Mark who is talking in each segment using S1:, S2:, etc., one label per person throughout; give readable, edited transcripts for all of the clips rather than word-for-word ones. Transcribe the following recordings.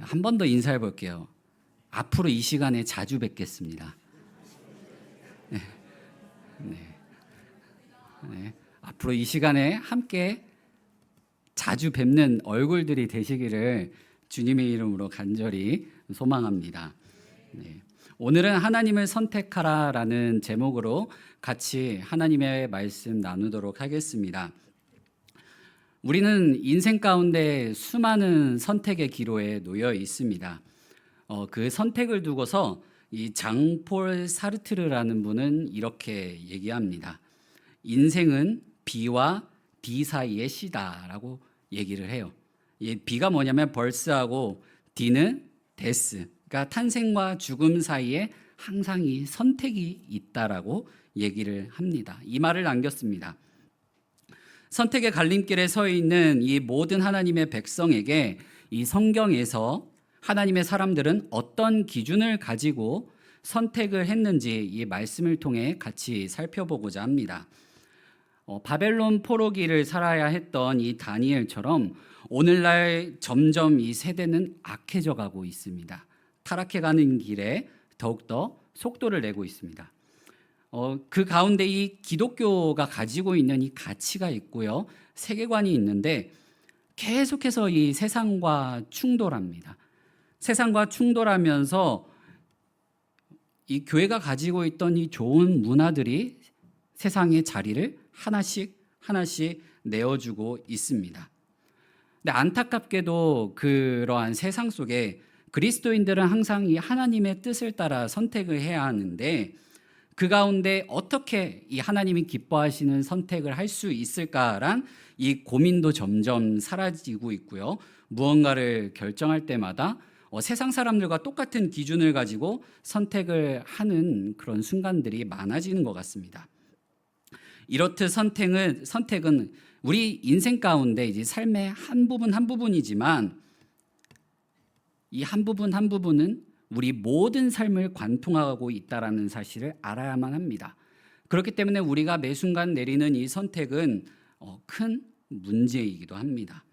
S1: 한 번 더 인사해 볼게요. 앞으로 이 시간에 자주 뵙겠습니다. 네. 네. 네. 앞으로 이 시간에 함께 자주 뵙는 얼굴들이 되시기를 주님의 이름으로 간절히 소망합니다. 네. 오늘은 하나님을 선택하라라는 제목으로 같이 하나님의 말씀 나누도록 하겠습니다. 우리는 인생 가운데 수많은 선택의 기로에 놓여 있습니다. 그 선택을 두고서 이 장폴 사르트르라는 분은 이렇게 얘기합니다. 인생은 B와 D 사이의 C다라고 얘기를 해요. 이 B가 뭐냐면 벌스하고 D는 데스, 그러니까 탄생과 죽음 사이에 항상 이 선택이 있다라고 얘기를 합니다. 이 말을 남겼습니다. 선택의 갈림길에 서 있는 이 모든 하나님의 백성에게 이 성경에서 하나님의 사람들은 어떤 기준을 가지고 선택을 했는지 이 말씀을 통해 같이 살펴보고자 합니다. 바벨론 포로기를 살아야 했던 이 다니엘처럼 오늘날 점점 이 세대는 악해져 가고 있습니다. 타락해가는 길에 더욱더 속도를 내고 있습니다. 그 가운데 이 기독교가 가지고 있는 이 가치가 있고요, 세계관이 있는데 계속해서 이 세상과 충돌합니다. 세상과 충돌하면서 이 교회가 가지고 있던 이 좋은 문화들이 세상의 자리를 하나씩 내어주고 있습니다. 근데 안타깝게도 그러한 세상 속에 그리스도인들은 항상 이 하나님의 뜻을 따라 선택을 해야 하는데 그 가운데 어떻게 이 하나님이 기뻐하시는 선택을 할 수 있을까란 이 고민도 점점 사라지고 있고요. 무언가를 결정할 때마다 세상 사람들과 똑같은 기준을 가지고 선택을 하는 그런 순간들이 많아지는 것 같습니다. 이렇듯 선택은 우리 인생 가운데 이제 삶의 한 부분이지만 이 한 부분은 우리 모든 삶을 관통하고 있다라는 사실을 알아야만 합니다. 그렇기 때문에 우리가 매 순간 내리는 이 선택은 큰 문제이기도 합니다.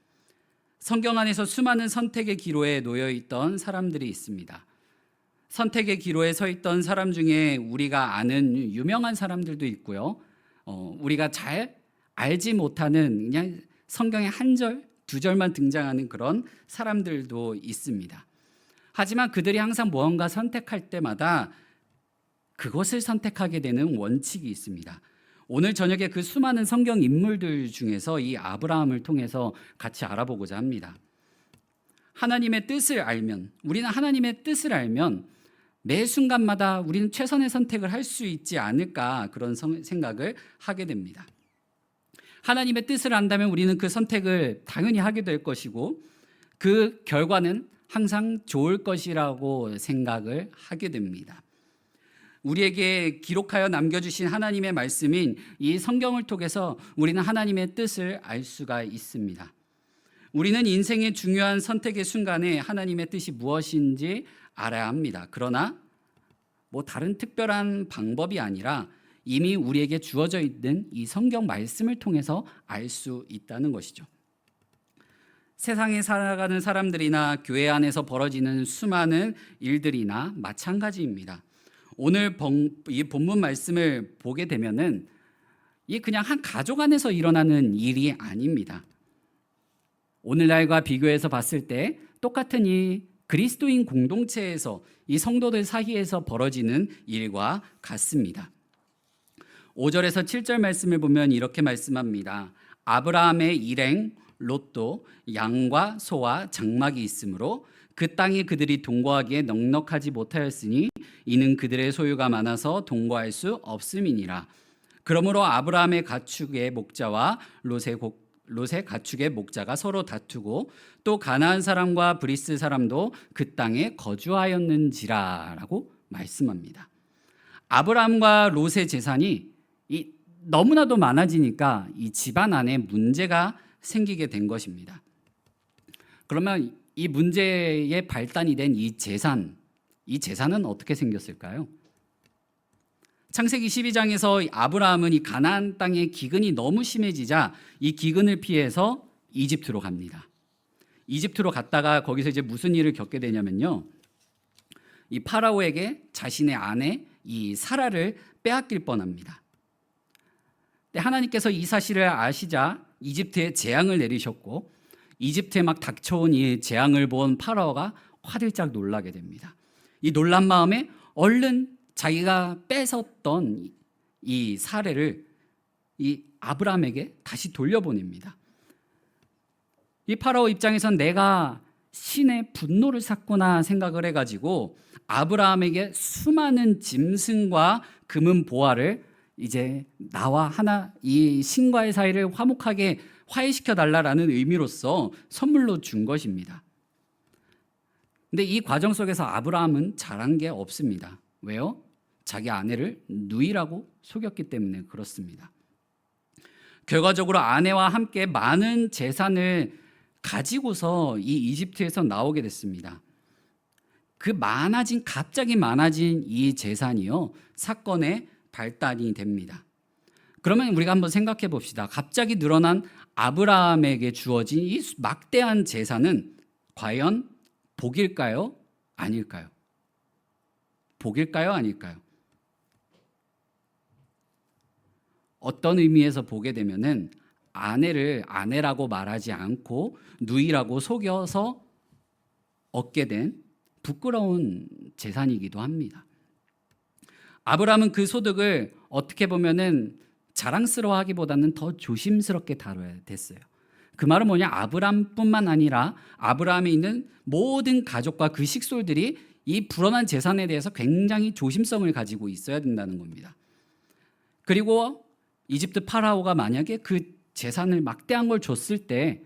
S1: 성경 안에서 수많은 선택의 기로에 놓여 있던 사람들이 있습니다. 선택의 기로에 서 있던 사람 중에 우리가 아는 유명한 사람들도 있고요. 우리가 잘 알지 못하는 그냥 성경에 한 절, 두 절만 등장하는 그런 사람들도 있습니다. 하지만 그들이 항상 무언가 선택할 때마다 그것을 선택하게 되는 원칙이 있습니다. 오늘 저녁에 그 수많은 성경 인물들 중에서 이 아브라함을 통해서 같이 알아보고자 합니다. 우리는 하나님의 뜻을 알면 매 순간마다 우리는 최선의 선택을 할 수 있지 않을까, 그런 생각을 하게 됩니다. 하나님의 뜻을 안다면 우리는 그 선택을 당연히 하게 될 것이고 그 결과는 항상 좋을 것이라고 생각을 하게 됩니다. 우리에게 기록하여 남겨주신 하나님의 말씀인 이 성경을 통해서 우리는 하나님의 뜻을 알 수가 있습니다. 우리는 인생의 중요한 선택의 순간에 하나님의 뜻이 무엇인지 알아야 합니다. 그러나 다른 특별한 방법이 아니라 이미 우리에게 주어져 있는 이 성경 말씀을 통해서 알 수 있다는 것이죠. 세상에 살아가는 사람들이나 교회 안에서 벌어지는 수많은 일들이나 마찬가지입니다. 오늘 이 본문 말씀을 보게 되면은 이 그냥 한 가족 안에서 일어나는 일이 아닙니다. 오늘날과 비교해서 봤을 때 똑같은 이 그리스도인 공동체에서 이 성도들 사이에서 벌어지는 일과 같습니다. 5절에서 7절 말씀을 보면 이렇게 말씀합니다. 아브라함의 일행 롯도 양과 소와 장막이 있으므로 그 땅에 그들이 동거하기에 넉넉하지 못하였으니 이는 그들의 소유가 많아서 동거할 수 없음이니라. 그러므로 아브라함의 가축의 목자와 롯의 가축의 목자가 서로 다투고 또 가나안 사람과 브리스 사람도 그 땅에 거주하였는지라라고 말씀합니다. 아브라함과 롯의 재산이 너무나도 많아지니까 이 집안 안에 문제가 생기게 된 것입니다. 그러면 이 문제의 발단이 된 이 재산은 어떻게 생겼을까요? 창세기 12장에서 아브라함은 이 가나안 땅의 기근이 너무 심해지자 이 기근을 피해서 이집트로 갑니다. 이집트로 갔다가 거기서 이제 무슨 일을 겪게 되냐면요. 이 파라오에게 자신의 아내 이 사라를 빼앗길 뻔합니다. 근데 하나님께서 이 사실을 아시자 이집트에 재앙을 내리셨고 이집트에 막 닥쳐온 이 재앙을 본 파라오가 화들짝 놀라게 됩니다. 이 놀란 마음에 얼른 자기가 뺏었던 이 사례를 이 아브라함에게 다시 돌려보냅니다. 이 파라오 입장에선 내가 신의 분노를 샀구나 생각을 해가지고 아브라함에게 수많은 짐승과 금은 보화를 이제 나와 이 신과의 사이를 화목하게 화해시켜 달라라는 의미로서 선물로 준 것입니다. 근데 이 과정 속에서 아브라함은 잘한 게 없습니다. 왜요? 자기 아내를 누이라고 속였기 때문에 그렇습니다. 결과적으로 아내와 함께 많은 재산을 가지고서 이 이집트에서 나오게 됐습니다. 갑자기 많아진 이 재산이요, 사건의 발단이 됩니다. 그러면 우리가 한번 생각해 봅시다. 갑자기 늘어난 아브라함에게 주어진 이 막대한 재산은 과연 복일까요? 아닐까요? 복일까요? 아닐까요? 어떤 의미에서 보게 되면은 아내를 아내라고 말하지 않고 누이라고 속여서 얻게 된 부끄러운 재산이기도 합니다. 아브라함은 그 소득을 어떻게 보면은 자랑스러워하기보다는 더 조심스럽게 다뤄야 됐어요. 그 말은 뭐냐? 아브라함뿐만 아니라 아브라함에 있는 모든 가족과 그 식솔들이 이 불어난 재산에 대해서 굉장히 조심성을 가지고 있어야 된다는 겁니다. 그리고 이집트 파라오가 만약에 그 재산을 막대한 걸 줬을 때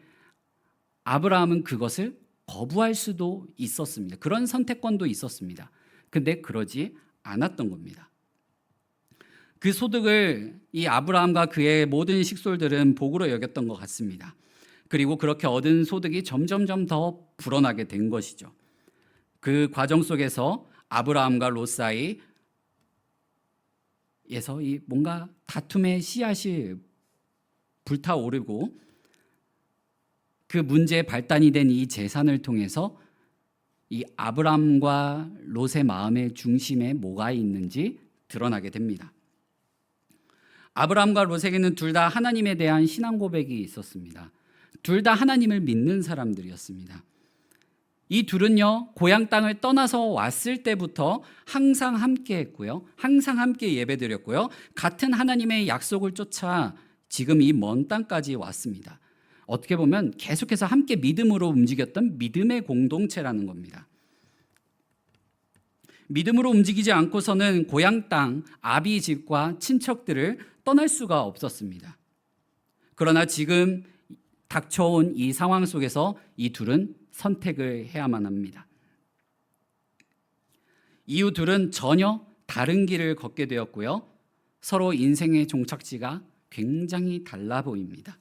S1: 아브라함은 그것을 거부할 수도 있었습니다. 그런 선택권도 있었습니다. 근데 그러지 않았던 겁니다. 그 소득을 이 아브라함과 그의 모든 식솔들은 복으로 여겼던 것 같습니다. 그리고 그렇게 얻은 소득이 점점점 더 불어나게 된 것이죠. 그 과정 속에서 아브라함과 롯 사이에서 이 뭔가 다툼의 씨앗이 불타오르고 그 문제의 발단이 된 이 재산을 통해서 이 아브라함과 롯의 마음의 중심에 뭐가 있는지 드러나게 됩니다. 아브라함과 롯에게는 둘 다 하나님에 대한 신앙 고백이 있었습니다. 둘 다 하나님을 믿는 사람들이었습니다. 이 둘은요, 고향 땅을 떠나서 왔을 때부터 항상 함께 했고요, 항상 함께 예배드렸고요, 같은 하나님의 약속을 쫓아 지금 이 먼 땅까지 왔습니다. 어떻게 보면 계속해서 함께 믿음으로 움직였던 믿음의 공동체라는 겁니다. 믿음으로 움직이지 않고서는 고향 땅 아비 집과 친척들을 떠날 수가 없었습니다. 그러나 지금 닥쳐온 이 상황 속에서 이 둘은 선택을 해야만 합니다. 이후 둘은 전혀 다른 길을 걷게 되었고요, 서로 인생의 종착지가 굉장히 달라 보입니다.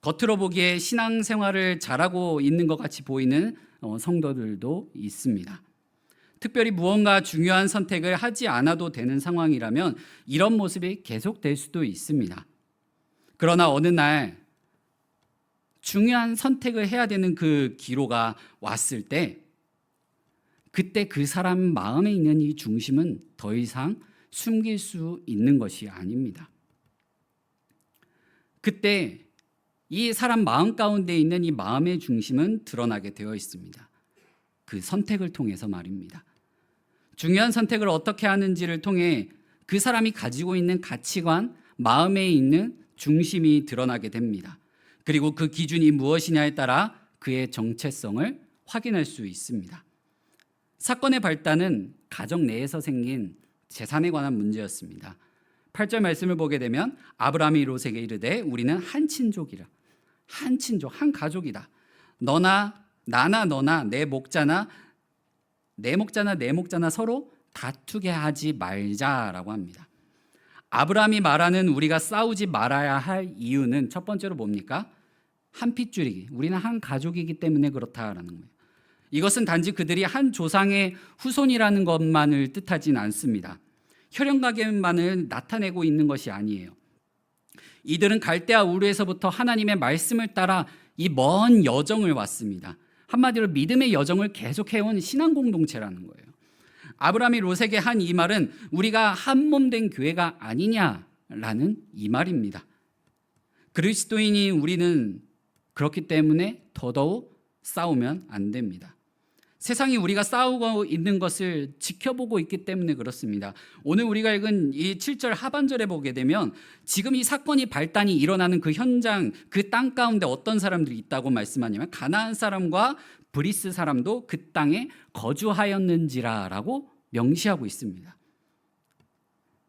S1: 겉으로 보기에 신앙생활을 잘하고 있는 것 같이 보이는 성도들도 있습니다. 특별히 무언가 중요한 선택을 하지 않아도 되는 상황이라면 이런 모습이 계속될 수도 있습니다. 그러나 어느 날 중요한 선택을 해야 되는 그 기로가 왔을 때 그때 그 사람 마음에 있는 이 중심은 더 이상 숨길 수 있는 것이 아닙니다. 그때 이 사람 마음 가운데 있는 이 마음의 중심은 드러나게 되어 있습니다. 그 선택을 통해서 말입니다. 중요한 선택을 어떻게 하는지를 통해 그 사람이 가지고 있는 가치관, 마음에 있는 중심이 드러나게 됩니다. 그리고 그 기준이 무엇이냐에 따라 그의 정체성을 확인할 수 있습니다. 사건의 발단은 가정 내에서 생긴 재산에 관한 문제였습니다. 8절 말씀을 보게 되면 아브라함이 롯에게 이르되 우리는 한 친족이라, 한 친족, 한 가족이다. 너나 나나 너나 내 목자나 서로 다투게 하지 말자라고 합니다. 아브라함이 말하는 우리가 싸우지 말아야 할 이유는 첫 번째로 뭡니까? 한 핏줄이기, 우리는 한 가족이기 때문에 그렇다라는 거예요. 이것은 단지 그들이 한 조상의 후손이라는 것만을 뜻하진 않습니다. 혈연관계만을 나타내고 있는 것이 아니에요. 이들은 갈대아 우르에서부터 하나님의 말씀을 따라 이 먼 여정을 왔습니다. 한마디로 믿음의 여정을 계속해온 신앙 공동체라는 거예요. 아브라함이 롯에게 한 이 말은 우리가 한 몸 된 교회가 아니냐라는 이 말입니다. 그리스도인이 우리는 그렇기 때문에 더더욱 싸우면 안 됩니다. 세상이 우리가 싸우고 있는 것을 지켜보고 있기 때문에 그렇습니다. 오늘 우리가 읽은 이 7절 하반절에 보게 되면 지금 이 사건이 발단이 일어나는 그 현장, 그 땅 가운데 어떤 사람들이 있다고 말씀하냐면 가나안 사람과 브리스 사람도 그 땅에 거주하였는지라라고 명시하고 있습니다.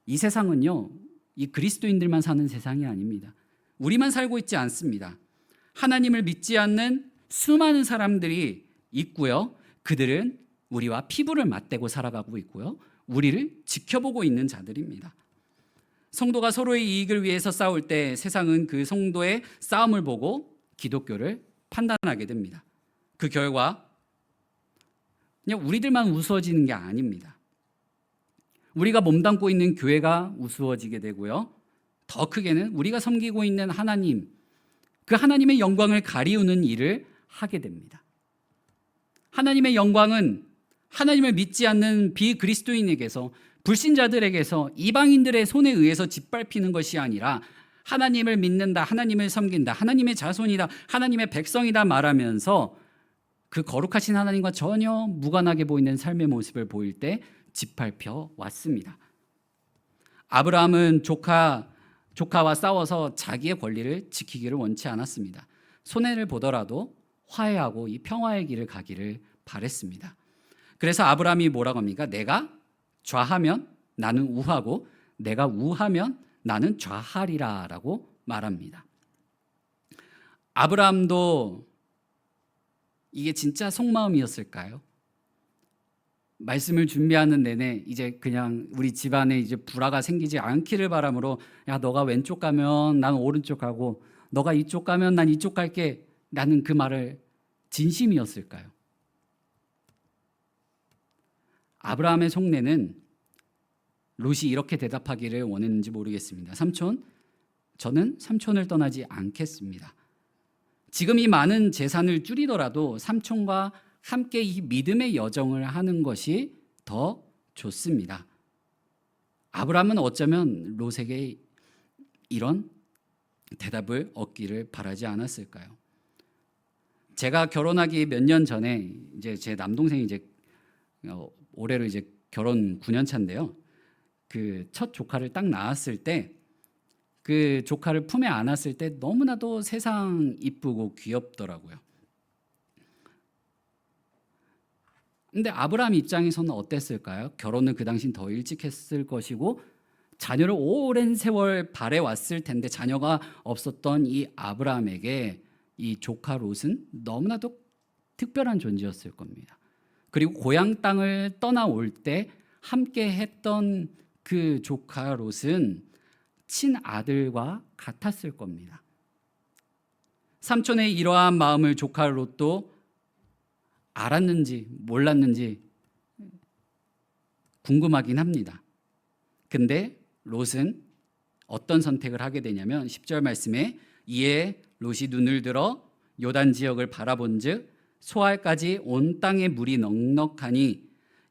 S1: 이 세상은요, 이 그리스도인들만 사는 세상이 아닙니다. 우리만 살고 있지 않습니다. 하나님을 믿지 않는 수많은 사람들이 있고요. 그들은 우리와 피부를 맞대고 살아가고 있고요. 우리를 지켜보고 있는 자들입니다. 성도가 서로의 이익을 위해서 싸울 때 세상은 그 성도의 싸움을 보고 기독교를 판단하게 됩니다. 그 결과 그냥 우리들만 우스워지는 게 아닙니다. 우리가 몸담고 있는 교회가 우스워지게 되고요. 더 크게는 우리가 섬기고 있는 하나님, 그 하나님의 영광을 가리우는 일을 하게 됩니다. 하나님의 영광은 하나님을 믿지 않는 비그리스도인에게서, 불신자들에게서, 이방인들의 손에 의해서 짓밟히는 것이 아니라 하나님을 믿는다, 하나님을 섬긴다, 하나님의 자손이다, 하나님의 백성이다 말하면서 그 거룩하신 하나님과 전혀 무관하게 보이는 삶의 모습을 보일 때 짓밟혀 왔습니다. 아브라함은 조카와 싸워서 자기의 권리를 지키기를 원치 않았습니다. 손해를 보더라도 화해하고 이 평화의 길을 가기를 바랬습니다. 그래서 아브라함이 뭐라고 합니까? 내가 좌하면 나는 우하고 내가 우하면 나는 좌하리라 라고 말합니다. 아브라함도 이게 진짜 속마음이었을까요? 말씀을 준비하는 내내 이제 그냥 우리 집안에 이제 불화가 생기지 않기를 바람으로, 야 너가 왼쪽 가면 난 오른쪽 가고 너가 이쪽 가면 난 이쪽 갈게, 라는 그 말을 진심이었을까요? 아브라함의 속내는 롯이 이렇게 대답하기를 원했는지 모르겠습니다. 삼촌, 저는 삼촌을 떠나지 않겠습니다. 지금 이 많은 재산을 줄이더라도 삼촌과 함께 이 믿음의 여정을 하는 것이 더 좋습니다. 아브라함은 어쩌면 롯에게 이런 대답을 얻기를 바라지 않았을까요? 제가 결혼하기 몇 년 전에 이제 제 남동생이 이제 올해로 이제 결혼 9년 차인데요. 그 첫 조카를 딱 낳았을 때, 그 조카를 품에 안았을 때 너무나도 세상 이쁘고 귀엽더라고요. 근데 아브라함 입장에서는 어땠을까요? 결혼을 그 당시 더 일찍 했을 것이고 자녀를 오랜 세월 바래왔을 텐데 자녀가 없었던 이 아브라함에게 이 조카 롯은 너무나도 특별한 존재였을 겁니다. 그리고 고향 땅을 떠나올 때 함께 했던 그 조카 롯은 친아들과 같았을 겁니다. 삼촌의 이러한 마음을 조카 롯도 알았는지 몰랐는지 궁금하긴 합니다. 근데 롯은 어떤 선택을 하게 되냐면 10절 말씀에 이에 롯이 눈을 들어 요단 지역을 바라본즉 소알까지 온 땅에 물이 넉넉하니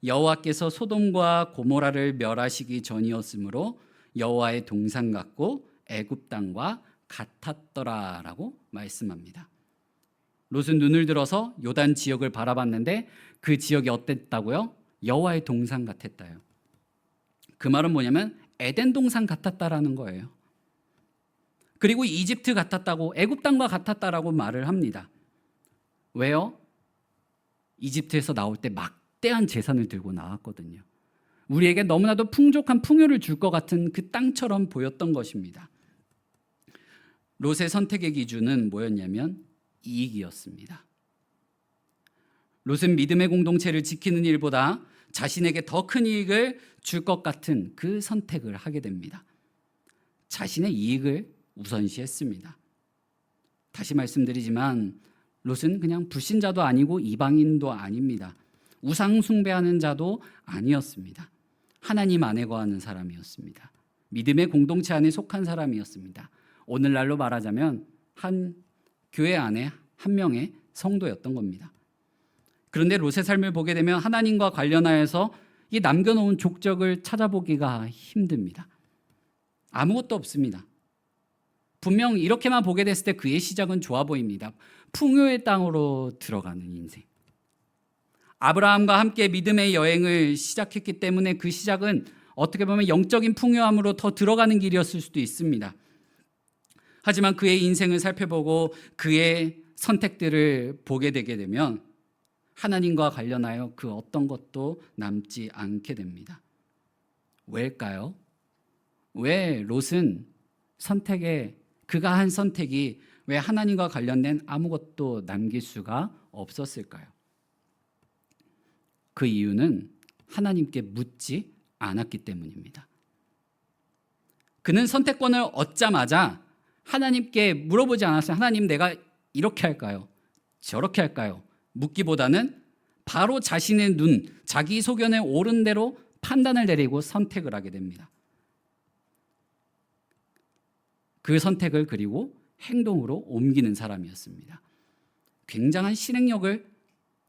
S1: 여호와께서 소돔과 고모라를 멸하시기 전이었으므로 여호와의 동산 같고 애굽 땅과 같았더라라고 말씀합니다. 롯은 눈을 들어서 요단 지역을 바라봤는데 그 지역이 어땠다고요? 여호와의 동산 같았다요. 그 말은 뭐냐면 에덴 동산 같았다라는 거예요. 그리고 이집트 같았다고, 애굽 땅과 같았다라고 말을 합니다. 왜요? 이집트에서 나올 때 막대한 재산을 들고 나왔거든요. 우리에게 너무나도 풍족한 풍요를 줄 것 같은 그 땅처럼 보였던 것입니다. 롯의 선택의 기준은 뭐였냐면 이익이었습니다. 롯은 믿음의 공동체를 지키는 일보다 자신에게 더 큰 이익을 줄 것 같은 그 선택을 하게 됩니다. 자신의 이익을 우선시했습니다. 다시 말씀드리지만 롯은 그냥 불신자도 아니고 이방인도 아닙니다. 우상 숭배하는 자도 아니었습니다. 하나님 안에 거하는 사람이었습니다. 믿음의 공동체 안에 속한 사람이었습니다. 오늘날로 말하자면 한 교회 안에 한 명의 성도였던 겁니다. 그런데 롯의 삶을 보게 되면 하나님과 관련하여서 이 남겨놓은 족적을 찾아보기가 힘듭니다. 아무것도 없습니다. 분명 이렇게만 보게 됐을 때 그의 시작은 좋아 보입니다. 풍요의 땅으로 들어가는 인생. 아브라함과 함께 믿음의 여행을 시작했기 때문에 그 시작은 어떻게 보면 영적인 풍요함으로 더 들어가는 길이었을 수도 있습니다. 하지만 그의 인생을 살펴보고 그의 선택들을 보게 되게 되면 하나님과 관련하여 그 어떤 것도 남지 않게 됩니다. 왜일까요? 왜 롯은 그가 한 선택이 왜 하나님과 관련된 아무것도 남길 수가 없었을까요? 그 이유는 하나님께 묻지 않았기 때문입니다. 그는 선택권을 얻자마자 하나님께 물어보지 않았어요. 하나님, 내가 이렇게 할까요? 저렇게 할까요? 묻기보다는 바로 자신의 눈, 자기 소견에 옳은 대로 판단을 내리고 선택을 하게 됩니다. 그 선택을 그리고 행동으로 옮기는 사람이었습니다. 굉장한 실행력을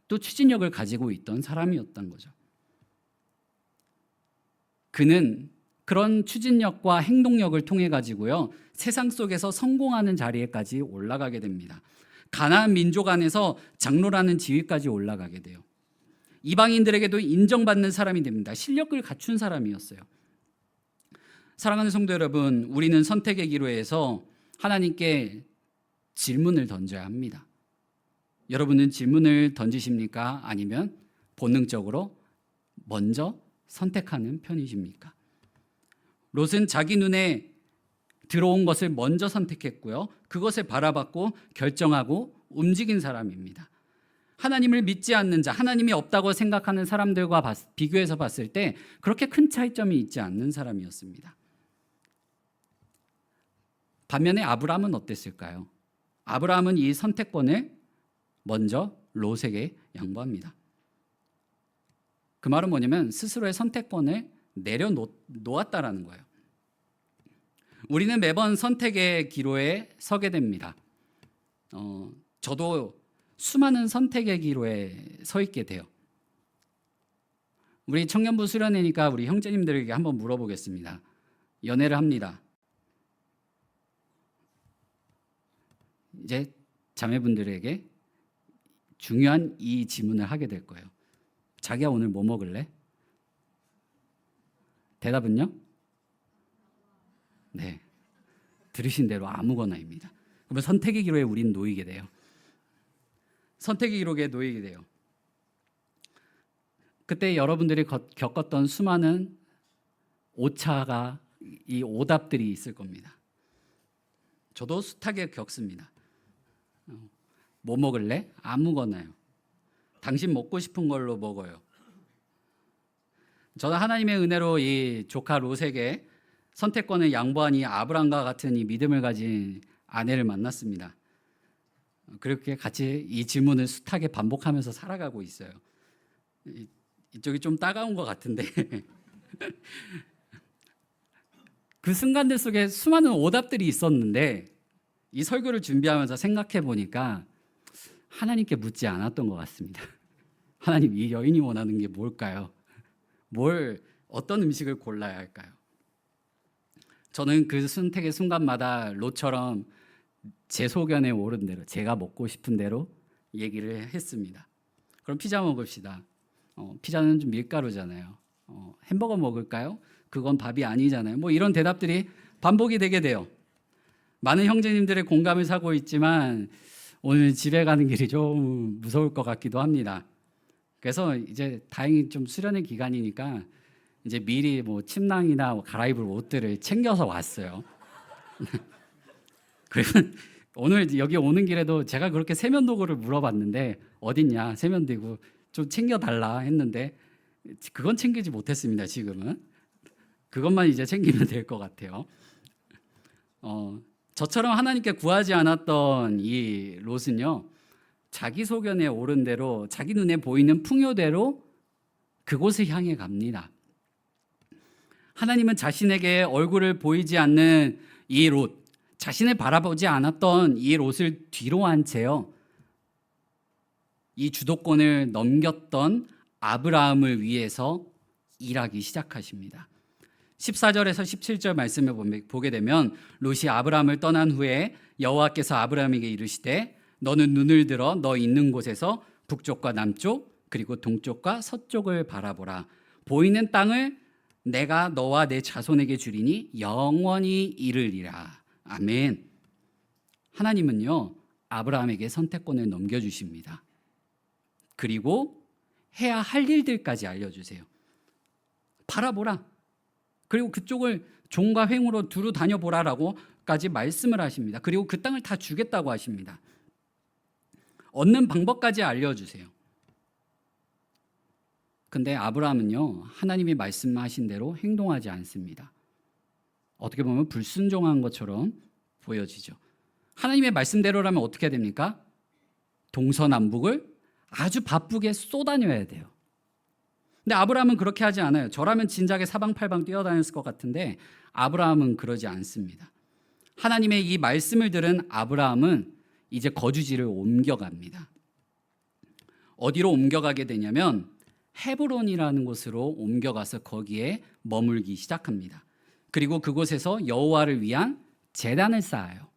S1: 또 추진력을 가지고 있던 사람이었던 거죠. 그는 그런 추진력과 행동력을 통해 가지고요, 세상 속에서 성공하는 자리에까지 올라가게 됩니다. 가나안 민족 안에서 장로라는 지위까지 올라가게 돼요. 이방인들에게도 인정받는 사람이 됩니다. 실력을 갖춘 사람이었어요. 사랑하는 성도 여러분, 우리는 선택의 기로에서 하나님께 질문을 던져야 합니다. 여러분은 질문을 던지십니까? 아니면 본능적으로 먼저 선택하는 편이십니까? 롯은 자기 눈에 들어온 것을 먼저 선택했고요, 그것을 바라봤고 결정하고 움직인 사람입니다. 하나님을 믿지 않는 자, 하나님이 없다고 생각하는 사람들과 비교해서 봤을 때 그렇게 큰 차이점이 있지 않는 사람이었습니다. 반면에 아브라함은 어땠을까요? 아브라함은 이 선택권을 먼저 롯에게 양보합니다. 그 말은 뭐냐면 스스로의 선택권을 내려놓았다라는 거예요. 우리는 매번 선택의 기로에 서게 됩니다. 저도 수많은 선택의 기로에 서 있게 돼요. 우리 청년부 수련회니까 우리 형제님들에게 한번 물어보겠습니다. 연애를 합니다. 이제 자매분들에게 중요한 이 질문을 하게 될 거예요. 자기야, 오늘 뭐 먹을래? 대답은요? 네, 들으신 대로 아무거나입니다. 그러면 선택의 기로에 우리는 놓이게 돼요. 선택의 기로에 놓이게 돼요. 그때 여러분들이 겪었던 수많은 오차가, 이 오답들이 있을 겁니다. 저도 숱하게 겪습니다. 뭐 먹을래? 아무거나요. 당신 먹고 싶은 걸로 먹어요. 저는 하나님의 은혜로 이 조카 롯에게 선택권을 양보한 이 아브람과 같은 이 믿음을 가진 아내를 만났습니다. 그렇게 같이 이 질문을 숱하게 반복하면서 살아가고 있어요. 이쪽이 좀 따가운 것 같은데 그 순간들 속에 수많은 오답들이 있었는데 이 설교를 준비하면서 생각해 보니까 하나님께 묻지 않았던 것 같습니다. 하나님, 이 여인이 원하는 게 뭘까요? 어떤 음식을 골라야 할까요? 저는 그 선택의 순간마다 롯처럼 제 소견에 오른 대로, 제가 먹고 싶은 대로 얘기를 했습니다. 그럼 피자 먹읍시다. 피자는 좀 밀가루잖아요. 햄버거 먹을까요? 그건 밥이 아니잖아요. 뭐 이런 대답들이 반복이 되게 돼요. 많은 형제님들의 공감을 사고 있지만 오늘 집에 가는 길이 좀 무서울 것 같기도 합니다. 그래서 이제 다행히 좀 수련의 기간이니까 이제 미리 뭐 침낭이나 갈아입을 옷들을 챙겨서 왔어요. 그리고 오늘 여기 오는 길에도 제가 그렇게 세면도구를 물어봤는데 어딨냐, 세면도구 좀 챙겨달라 했는데 그건 챙기지 못했습니다. 지금은 그것만 이제 챙기면 될 것 같아요. 저처럼 하나님께 구하지 않았던 이 롯은요, 자기 소견에 옳은 대로, 자기 눈에 보이는 풍요대로 그곳을 향해 갑니다. 하나님은 자신에게 얼굴을 보이지 않는 이 롯, 자신을 바라보지 않았던 이 롯을 뒤로 한 채요, 이 주도권을 넘겼던 아브라함을 위해서 일하기 시작하십니다. 14절에서 17절 말씀을 보게 되면 롯이 아브라함을 떠난 후에 여호와께서 아브라함에게 이르시되 너는 눈을 들어 너 있는 곳에서 북쪽과 남쪽 그리고 동쪽과 서쪽을 바라보라. 보이는 땅을 내가 너와 내 자손에게 주리니 영원히 이르리라. 아멘. 하나님은요, 아브라함에게 선택권을 넘겨주십니다. 그리고 해야 할 일들까지 알려주세요. 바라보라. 그리고 그쪽을 종과 횡으로 두루 다녀보라라고까지 말씀을 하십니다. 그리고 그 땅을 다 주겠다고 하십니다. 얻는 방법까지 알려주세요. 근데 아브라함은요, 하나님이 말씀하신 대로 행동하지 않습니다. 어떻게 보면 불순종한 것처럼 보여지죠. 하나님의 말씀대로라면 어떻게 됩니까? 동서남북을 아주 바쁘게 쏘다녀야 돼요. 근데 아브라함은 그렇게 하지 않아요. 저라면 진작에 사방팔방 뛰어다녔을 것 같은데 아브라함은 그러지 않습니다. 하나님의 이 말씀을 들은 아브라함은 이제 거주지를 옮겨갑니다. 어디로 옮겨가게 되냐면 헤브론이라는 곳으로 옮겨가서 거기에 머물기 시작합니다. 그리고 그곳에서 여호와를 위한 제단을 쌓아요.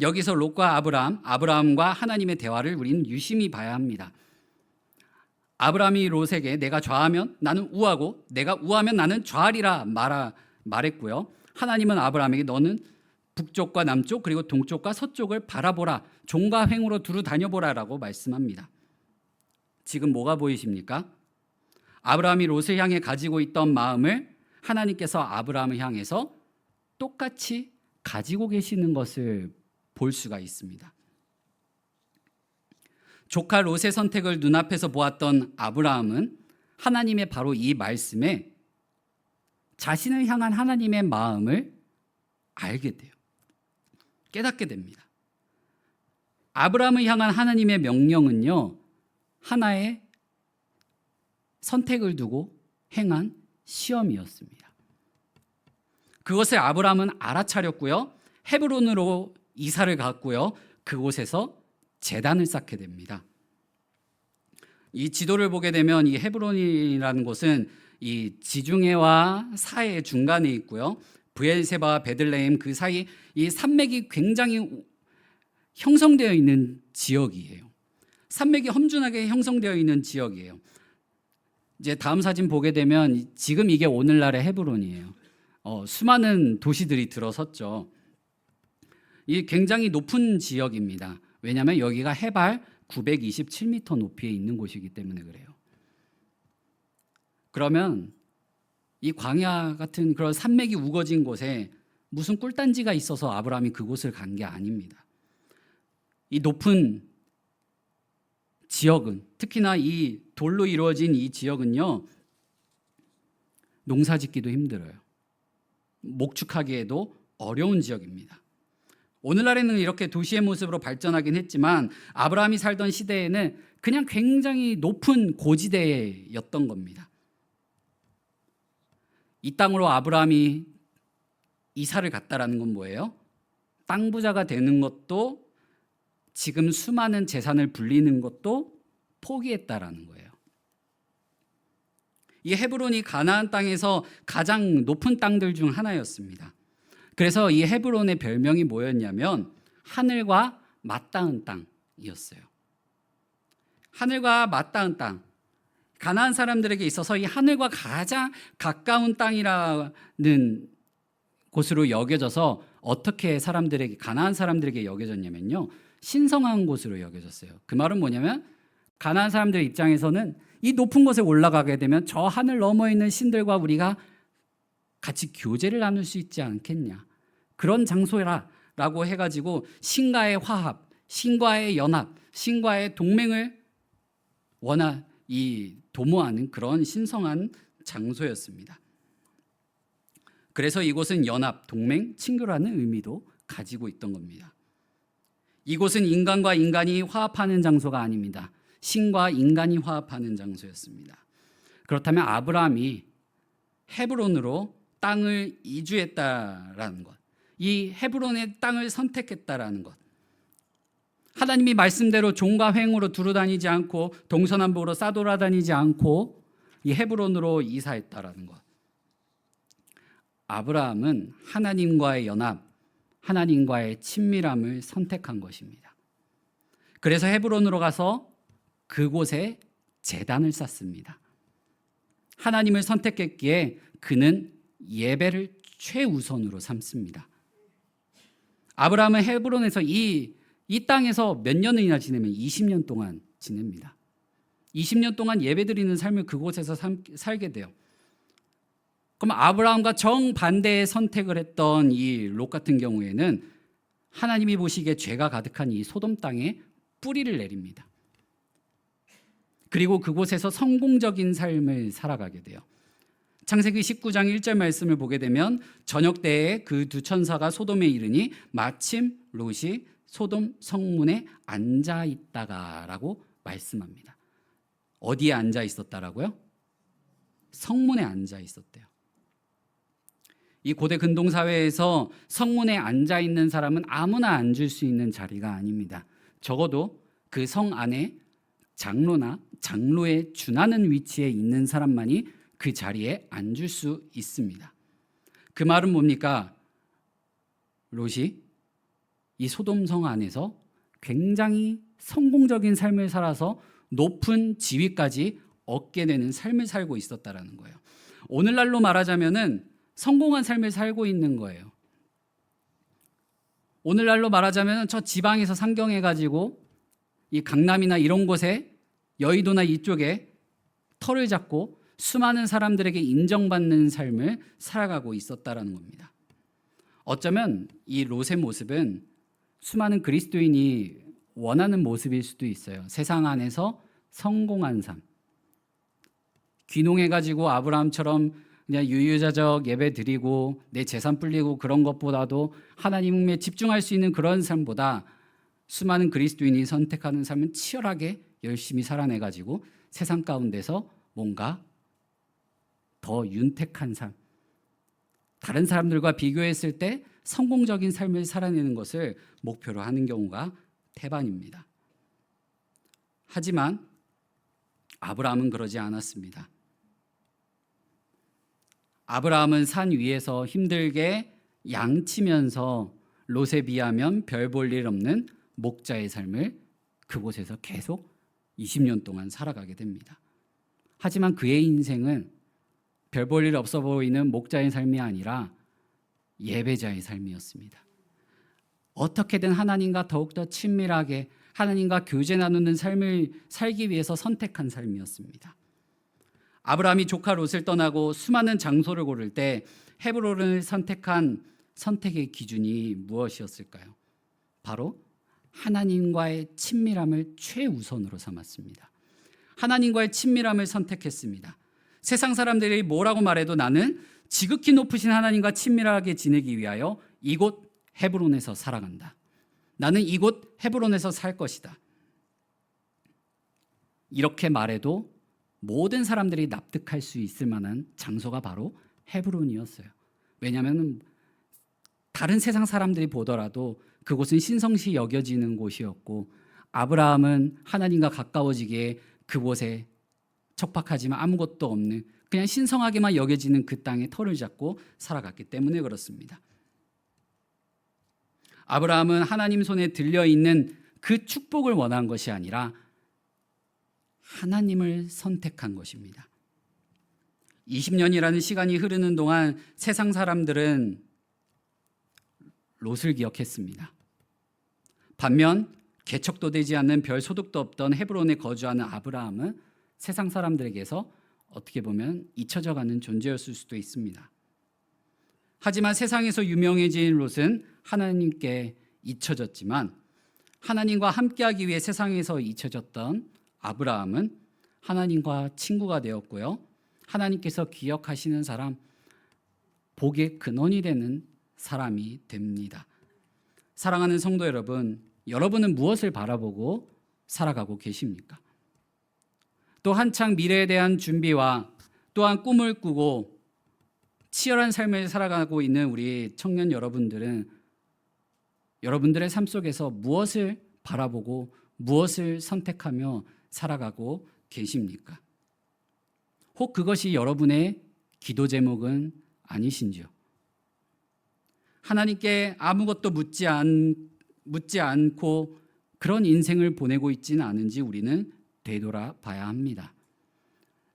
S1: 여기서 롯과 아브라함과 하나님의 대화를 우리는 유심히 봐야 합니다. 아브라함이 롯에게 내가 좌하면 나는 우하고 내가 우하면 나는 좌하리라 말했고요. 하나님은 아브라함에게 너는 북쪽과 남쪽 그리고 동쪽과 서쪽을 바라보라. 종과 횡으로 두루 다녀보라라고 말씀합니다. 지금 뭐가 보이십니까? 아브라함이 롯을 향해 가지고 있던 마음을 하나님께서 아브라함을 향해서 똑같이 가지고 계시는 것을 볼 수가 있습니다. 조카 롯의 선택을 눈앞에서 보았던 아브라함은 하나님의 바로 이 말씀에 자신을 향한 하나님의 마음을 알게 돼요. 깨닫게 됩니다. 아브라함을 향한 하나님의 명령은요, 하나의 선택을 두고 행한 시험이었습니다. 그것을 아브라함은 알아차렸고요, 헤브론으로 이사를 갔고요, 그곳에서 제단을 쌓게 됩니다. 이 지도를 보게 되면 이 헤브론이라는 곳은 이 지중해와 사해 중간에 있고요, 브엘세바와 베들레헴 그 사이 이 산맥이 굉장히 형성되어 있는 지역이에요. 산맥이 험준하게 형성되어 있는 지역이에요. 이제 다음 사진 보게 되면 지금 이게 오늘날의 헤브론이에요. 수많은 도시들이 들어섰죠. 이 굉장히 높은 지역입니다. 왜냐하면 여기가 해발 927m 높이에 있는 곳이기 때문에 그래요. 그러면 이 광야 같은 그런 산맥이 우거진 곳에 무슨 꿀단지가 있어서 아브라함이 그곳을 간 게 아닙니다. 이 높은 지역은, 특히나 이 돌로 이루어진 이 지역은요, 농사짓기도 힘들어요. 목축하기에도 어려운 지역입니다. 오늘날에는 이렇게 도시의 모습으로 발전하긴 했지만 아브라함이 살던 시대에는 그냥 굉장히 높은 고지대였던 겁니다. 이 땅으로 아브라함이 이사를 갔다라는 건 뭐예요? 땅 부자가 되는 것도 지금 수많은 재산을 불리는 것도 포기했다라는 거예요. 이 헤브론이 가나안 땅에서 가장 높은 땅들 중 하나였습니다. 그래서 이 헤브론의 별명이 뭐였냐면 하늘과 맞닿은 땅이었어요. 하늘과 맞닿은 땅. 가나안 사람들에게 있어서 이 하늘과 가장 가까운 땅이라는 곳으로 여겨져서 어떻게 사람들에게, 가나안 사람들에게 여겨졌냐면요, 신성한 곳으로 여겨졌어요. 그 말은 뭐냐면 가나안 사람들 입장에서는 이 높은 곳에 올라가게 되면 저 하늘 너머에 있는 신들과 우리가 같이 교제를 나눌 수 있지 않겠냐, 그런 장소라고 해가지고 신과의 화합, 신과의 연합, 신과의 동맹을 도모하는 그런 신성한 장소였습니다. 그래서 이곳은 연합, 동맹, 친교라는 의미도 가지고 있던 겁니다. 이곳은 인간과 인간이 화합하는 장소가 아닙니다. 신과 인간이 화합하는 장소였습니다. 그렇다면 아브라함이 헤브론으로 땅을 이주했다라는 것, 이 헤브론의 땅을 선택했다라는 것, 하나님이 말씀대로 종과 횡으로 두루다니지 않고 동서남북으로 싸돌아다니지 않고 이 헤브론으로 이사했다라는 것. 아브라함은 하나님과의 연합, 하나님과의 친밀함을 선택한 것입니다. 그래서 헤브론으로 가서 그곳에 제단을 쌓습니다. 하나님을 선택했기에 그는 예배를 최우선으로 삼습니다. 아브라함은 헤브론에서 이 땅에서 몇 년이나 지내면 20년 동안 지냅니다. 20년 동안 예배드리는 삶을 그곳에서 살게 돼요. 그럼 아브라함과 정반대의 선택을 했던 이 롯 같은 경우에는 하나님이 보시기에 죄가 가득한 이 소돔 땅에 뿌리를 내립니다. 그리고 그곳에서 성공적인 삶을 살아가게 돼요. 창세기 19장 1절 말씀을 보게 되면 저녁 때에 그 두 천사가 소돔에 이르니 마침 롯이 소돔 성문에 앉아 있다가라고 말씀합니다. 어디에 앉아 있었다라고요? 성문에 앉아 있었대요. 이 고대 근동 사회에서 성문에 앉아 있는 사람은 아무나 앉을 수 있는 자리가 아닙니다. 적어도 그 성 안에 장로나 장로에 준하는 위치에 있는 사람만이 그 자리에 앉을 수 있습니다. 그 말은 뭡니까? 롯이 이 소돔성 안에서 굉장히 성공적인 삶을 살아서 높은 지위까지 얻게 되는 삶을 살고 있었다라는 거예요. 오늘날로 말하자면은 성공한 삶을 살고 있는 거예요. 오늘날로 말하자면 저 지방에서 상경해가지고 이 강남이나 이런 곳에 여의도나 이쪽에 터를 잡고 수많은 사람들에게 인정받는 삶을 살아가고 있었다라는 겁니다. 어쩌면 이 롯의 모습은 수많은 그리스도인이 원하는 모습일 수도 있어요. 세상 안에서 성공한 삶. 귀농해가지고 아브라함처럼 그냥 유유자적 예배 드리고 내 재산 불리고 그런 것보다도 하나님에 집중할 수 있는 그런 삶보다 수많은 그리스도인이 선택하는 삶은 치열하게 열심히 살아내가지고 세상 가운데서 뭔가 더 윤택한 삶, 다른 사람들과 비교했을 때 성공적인 삶을 살아내는 것을 목표로 하는 경우가 태반입니다. 하지만 아브라함은 그러지 않았습니다. 아브라함은 산 위에서 힘들게 양치면서 롯에 비하면 별 볼 일 없는 목자의 삶을 그곳에서 계속 20년 동안 살아가게 됩니다. 하지만 그의 인생은 별 볼 일 없어 보이는 목자의 삶이 아니라 예배자의 삶이었습니다. 어떻게든 하나님과 더욱더 친밀하게 하나님과 교제 나누는 삶을 살기 위해서 선택한 삶이었습니다. 아브라함이 조카 롯을 떠나고 수많은 장소를 고를 때 헤브론을 선택한 선택의 기준이 무엇이었을까요? 바로 하나님과의 친밀함을 최우선으로 삼았습니다. 하나님과의 친밀함을 선택했습니다. 세상 사람들이 뭐라고 말해도 나는 지극히 높으신 하나님과 친밀하게 지내기 위하여 이곳 헤브론에서 살아간다. 나는 이곳 헤브론에서 살 것이다. 이렇게 말해도 모든 사람들이 납득할 수 있을 만한 장소가 바로 헤브론이었어요. 왜냐하면 다른 세상 사람들이 보더라도 그곳은 신성시 여겨지는 곳이었고 아브라함은 하나님과 가까워지기에 그곳에 척박하지만 아무것도 없는 그냥 신성하게만 여겨지는 그 땅에 터를 잡고 살아갔기 때문에 그렇습니다. 아브라함은 하나님 손에 들려있는 그 축복을 원한 것이 아니라 하나님을 선택한 것입니다. 20년이라는 시간이 흐르는 동안 세상 사람들은 롯을 기억했습니다. 반면 개척도 되지 않는 별 소득도 없던 헤브론에 거주하는 아브라함은 세상 사람들에게서 어떻게 보면 잊혀져가는 존재였을 수도 있습니다. 하지만 세상에서 유명해진 롯은 하나님께 잊혀졌지만 하나님과 함께하기 위해 세상에서 잊혀졌던 아브라함은 하나님과 친구가 되었고요. 하나님께서 기억하시는 사람, 복의 근원이 되는 사람이 됩니다. 사랑하는 성도 여러분, 여러분은 무엇을 바라보고 살아가고 계십니까? 또 한창 미래에 대한 준비와 또한 꿈을 꾸고 치열한 삶을 살아가고 있는 우리 청년 여러분들은 여러분들의 삶 속에서 무엇을 바라보고 무엇을 선택하며 살아가고 계십니까? 혹 그것이 여러분의 기도 제목은 아니신지요? 하나님께 아무것도 묻지 않고 그런 인생을 보내고 있지는 않은지 우리는 되돌아봐야 합니다.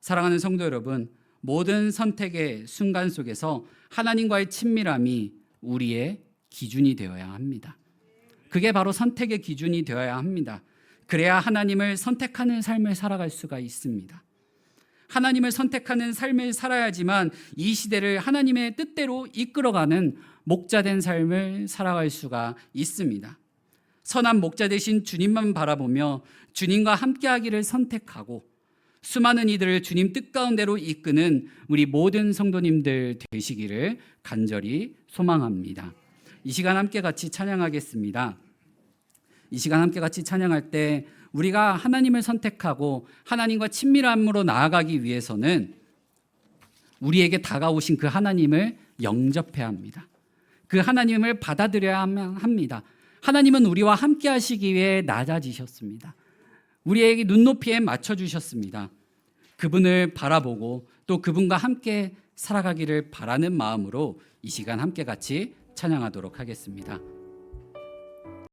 S1: 사랑하는 성도 여러분, 모든 선택의 순간 속에서 하나님과의 친밀함이 우리의 기준이 되어야 합니다. 그게 바로 선택의 기준이 되어야 합니다. 그래야 하나님을 선택하는 삶을 살아갈 수가 있습니다. 하나님을 선택하는 삶을 살아야지만 이 시대를 하나님의 뜻대로 이끌어가는 목자된 삶을 살아갈 수가 있습니다. 선한 목자 되신 주님만 바라보며 주님과 함께하기를 선택하고 수많은 이들을 주님 뜻 가운데로 이끄는 우리 모든 성도님들 되시기를 간절히 소망합니다. 이 시간 함께 같이 찬양하겠습니다. 이 시간 함께 같이 찬양할 때 우리가 하나님을 선택하고 하나님과 친밀함으로 나아가기 위해서는 우리에게 다가오신 그 하나님을 영접해야 합니다. 그 하나님을 받아들여야 합니다. 하나님은 우리와 함께 하시기 위해 낮아지셨습니다. 우리에게 눈높이에 맞춰주셨습니다. 그분을 바라보고 또 그분과 함께 살아가기를 바라는 마음으로 이 시간 함께 같이 찬양하도록 하겠습니다.